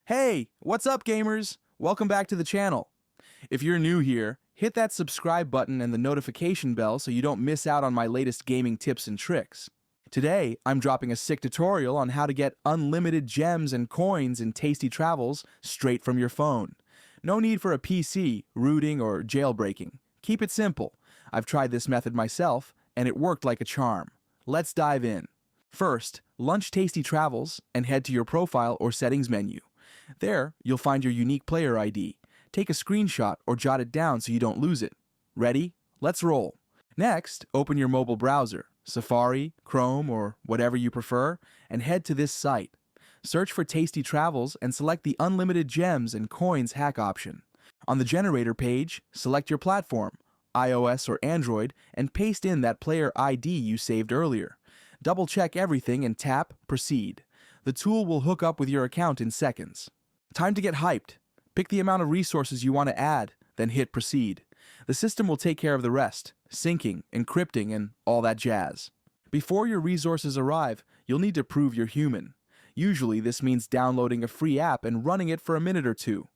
Hey, what's up gamers? Welcome back to the channel. If you're new here, hit that subscribe button and the notification bell so you don't miss out on my latest gaming tips and tricks. Today, I'm dropping a sick tutorial on how to get unlimited gems and coins in Tasty Travels straight from your phone. No need for a PC, rooting, or jailbreaking. Keep it simple. I've tried this method myself, and it worked like a charm. Let's dive in. First, launch Tasty Travels and head to your profile or settings menu. There, you'll find your unique player ID. Take a screenshot or jot it down so you don't lose it. Ready? Let's roll. Next, open your mobile browser, Safari, Chrome, or whatever you prefer, and head to this site. Search for Tasty Travels and select the Unlimited Gems and Coins hack option. On the generator page, select your platform, iOS or Android, and paste in that player ID you saved earlier. Double-check everything and tap Proceed. The tool will hook up with your account in seconds. Time to get hyped. Pick the amount of resources you want to add, then hit Proceed. The system will take care of the rest, syncing, encrypting, and all that jazz. Before your resources arrive, you'll need to prove you're human. Usually this means downloading a free app and running it for a minute or two.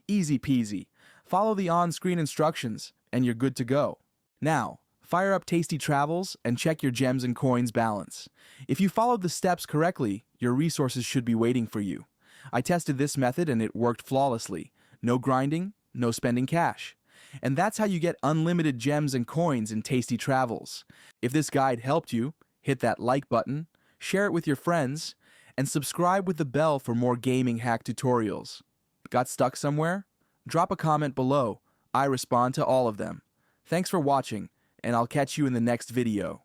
Easy peasy. Follow the on-screen instructions, and you're good to go. Now, fire up Tasty Travels and check your gems and coins balance. If you followed the steps correctly, your resources should be waiting for you. I tested this method and it worked flawlessly. No grinding, no spending cash. And that's how you get unlimited gems and coins in Tasty Travels. If this guide helped you, hit that like button, share it with your friends, and subscribe with the bell for more gaming hack tutorials. Got stuck somewhere? Drop a comment below. I respond to all of them. Thanks for watching, and I'll catch you in the next video.